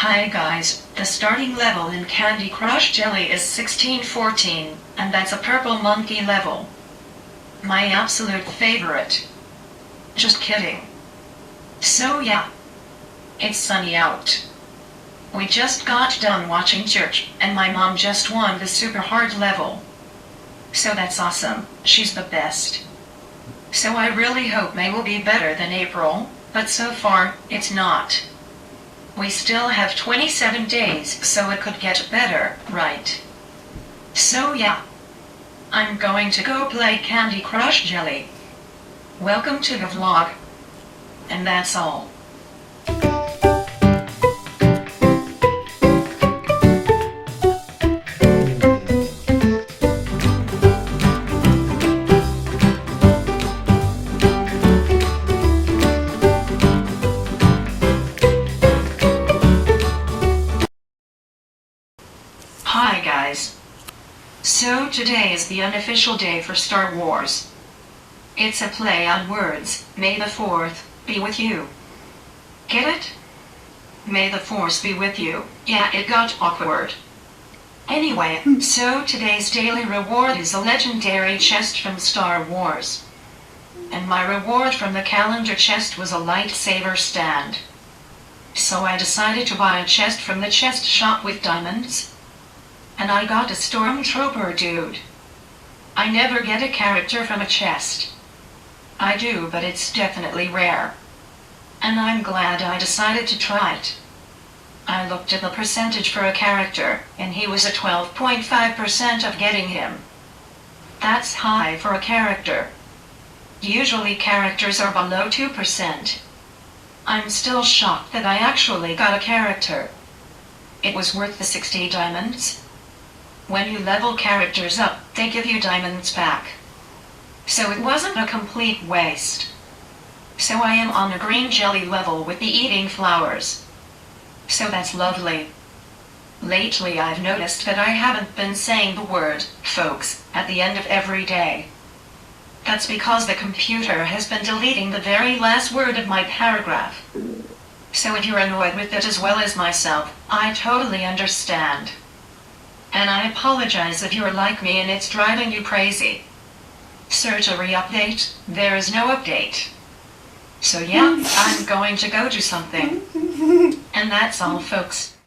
Hi guys, the starting level in Candy Crush Jelly is 1614, and that's a purple monkey level. My absolute favorite. Just kidding. So yeah, it's sunny out. We just got done watching church, and my mom just won the super hard level. So that's awesome, she's the best. So I really hope May will be better than April, but so far, it's not. We still have 27 days, so it could get better, right? So yeah, I'm going to go play Candy Crush Jelly. Welcome to the vlog. And that's all. Hi guys. So today is the unofficial day for Star Wars. It's a play on words, May the 4th be with you. Get it? May the Force be with you. Yeah, it got awkward. Anyway, so today's daily reward is a legendary chest from Star Wars. And my reward from the calendar chest was a lightsaber stand. So I decided to buy a chest from the chest shop with diamonds. And I got a stormtrooper dude. I never get a character from a chest. I do, but it's definitely rare. And I'm glad I decided to try it. I looked at the percentage for a character, and he was at 12.5% of getting him. That's high for a character. Usually characters are below 2%. I'm still shocked that I actually got a character. It was worth the 60 diamonds. When you level characters up, they give you diamonds back. So it wasn't a complete waste. So I am on a green jelly level with the eating flowers. So that's lovely. Lately I've noticed that I haven't been saying the word, folks, at the end of every day. That's because the computer has been deleting the very last word of my paragraph. So if you're annoyed with it as well as myself, I totally understand. And I apologize if you're like me and it's driving you crazy. Surgery update, there is no update. So yeah, I'm going to go do something. And that's all, folks.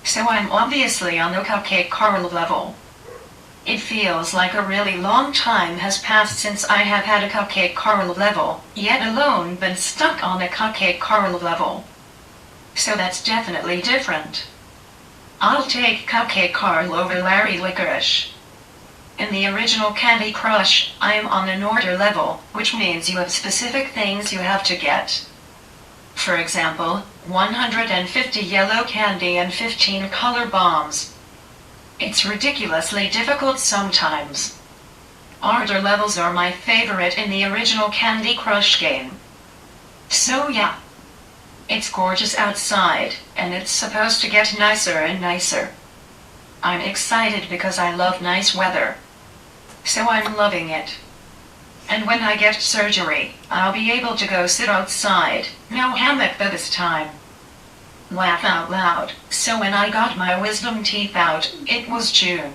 So I'm obviously on the cupcake caramel level. It feels like a really long time has passed since I have had a cupcake caramel level, yet alone been stuck on a cupcake caramel level. So that's definitely different. I'll take Cupcake Carl over Larry Licorice. In the original Candy Crush, I am on an order level, which means you have specific things you have to get. For example, 150 yellow candy and 15 color bombs. It's ridiculously difficult sometimes. Order levels are my favorite in the original Candy Crush game. So yeah. It's gorgeous outside, and it's supposed to get nicer and nicer. I'm excited because I love nice weather. So I'm loving it. And when I get surgery, I'll be able to go sit outside, no hammock this time. Laugh out loud. So when I got my wisdom teeth out, it was June.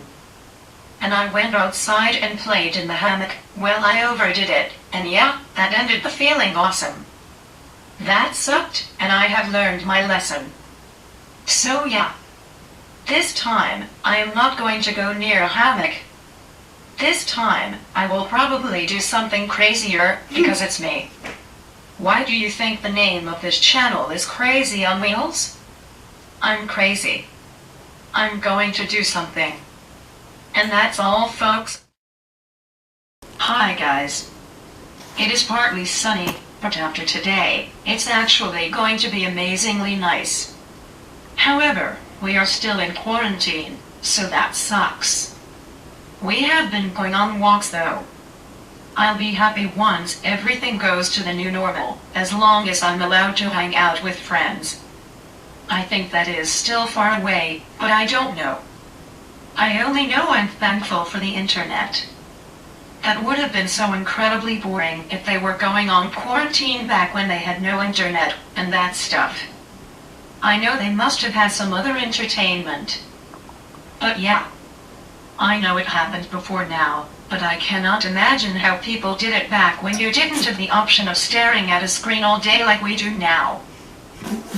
And I went outside and played in the hammock. Well, I overdid it, and yeah, that ended the feeling awesome. That sucked, and I have learned my lesson. So yeah. This time, I am not going to go near a hammock. This time, I will probably do something crazier, because it's me. Why do you think the name of this channel is Crazy on Wheels? I'm crazy. I'm going to do something. And that's all, folks. Hi guys. It is partly sunny, but after today, it's actually going to be amazingly nice. However, we are still in quarantine, so that sucks. We have been going on walks though. I'll be happy once everything goes to the new normal, as long as I'm allowed to hang out with friends. I think that is still far away, but I don't know. I only know I'm thankful for the internet. That would have been so incredibly boring if they were going on quarantine back when they had no internet and that stuff. I know they must have had some other entertainment. But yeah. I know it happened before now, but I cannot imagine how people did it back when you didn't have the option of staring at a screen all day like we do now.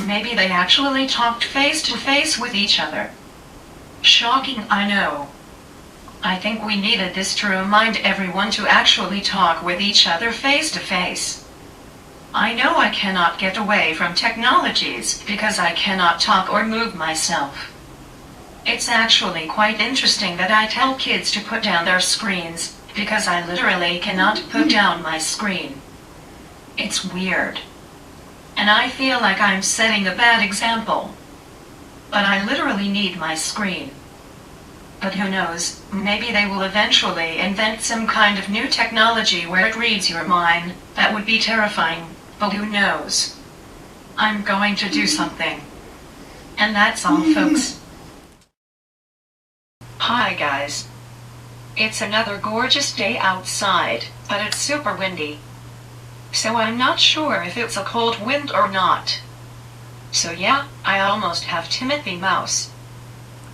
Maybe they actually talked face to face with each other. Shocking, I know. I think we needed this to remind everyone to actually talk with each other face to face. I know I cannot get away from technologies because I cannot talk or move myself. It's actually quite interesting that I tell kids to put down their screens, because I literally cannot put down my screen. It's weird. And I feel like I'm setting a bad example. But I literally need my screen. But who knows, maybe they will eventually invent some kind of new technology where it reads your mind. That would be terrifying, but who knows. I'm going to do something. And that's all, folks. Hi guys. It's another gorgeous day outside, but it's super windy. So I'm not sure if it's a cold wind or not. So yeah, I almost have Timothy Mouse.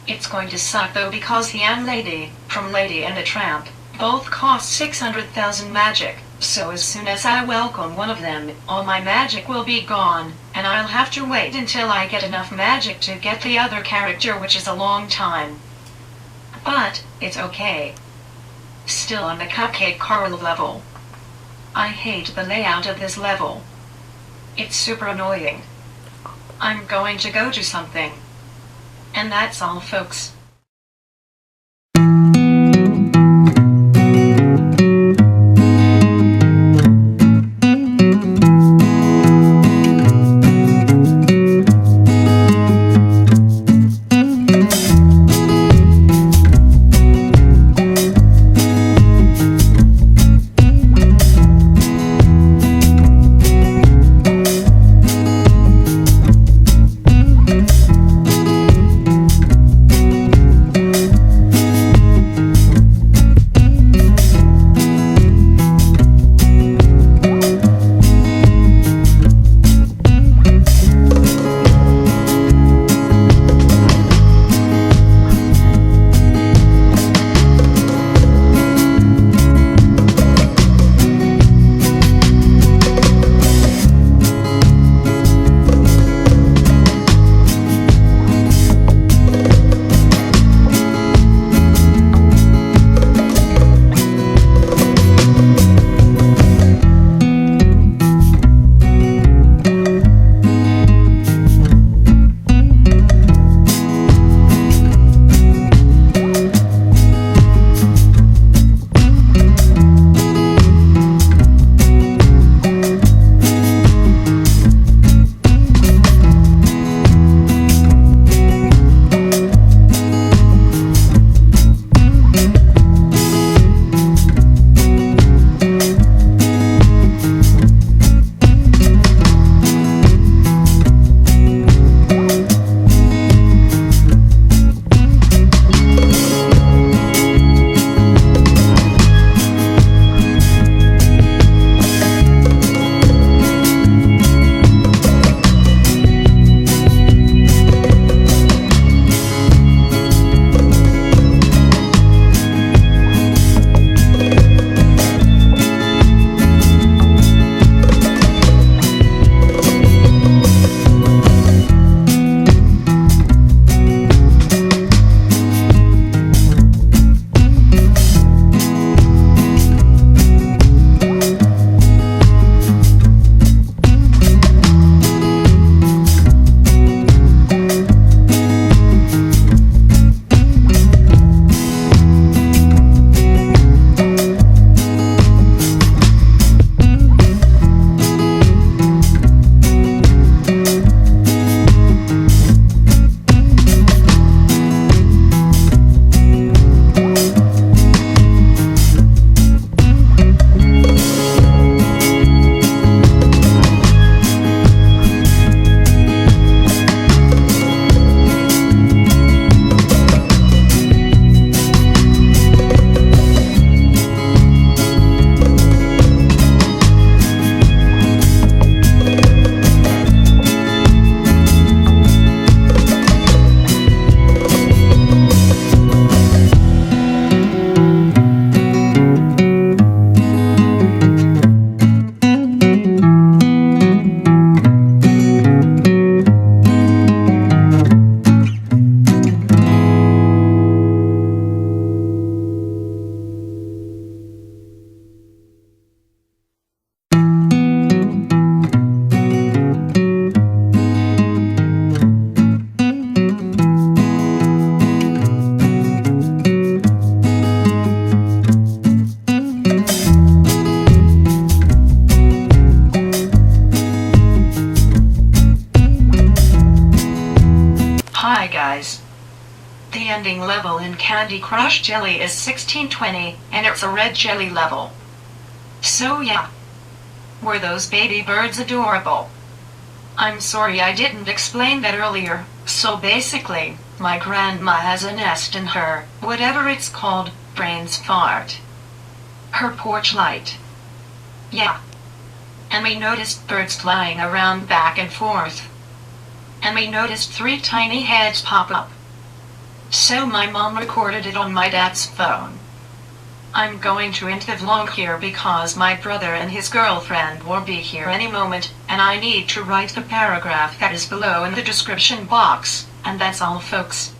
It's going to suck though because the Am Lady, from Lady and the Tramp, both cost 600,000 magic, so as soon as I welcome one of them, all my magic will be gone, and I'll have to wait until I get enough magic to get the other character, which is a long time. But, it's okay. Still on the Cupcake Carl level. I hate the layout of this level. It's super annoying. I'm going to go do something. And that's all, folks. guys. The ending level in Candy Crush Jelly is 1620, and it's a red jelly level. So yeah. Were those baby birds adorable? I'm sorry I didn't explain that earlier. So basically, my grandma has a nest in her, whatever it's called, brain's fart. Her porch light. Yeah. And we noticed birds flying around back and forth. And we noticed 3 tiny heads pop up. So my mom recorded it on my dad's phone. I'm going to end the vlog here because my brother and his girlfriend will be here any moment, and I need to write the paragraph that is below in the description box, and that's all folks.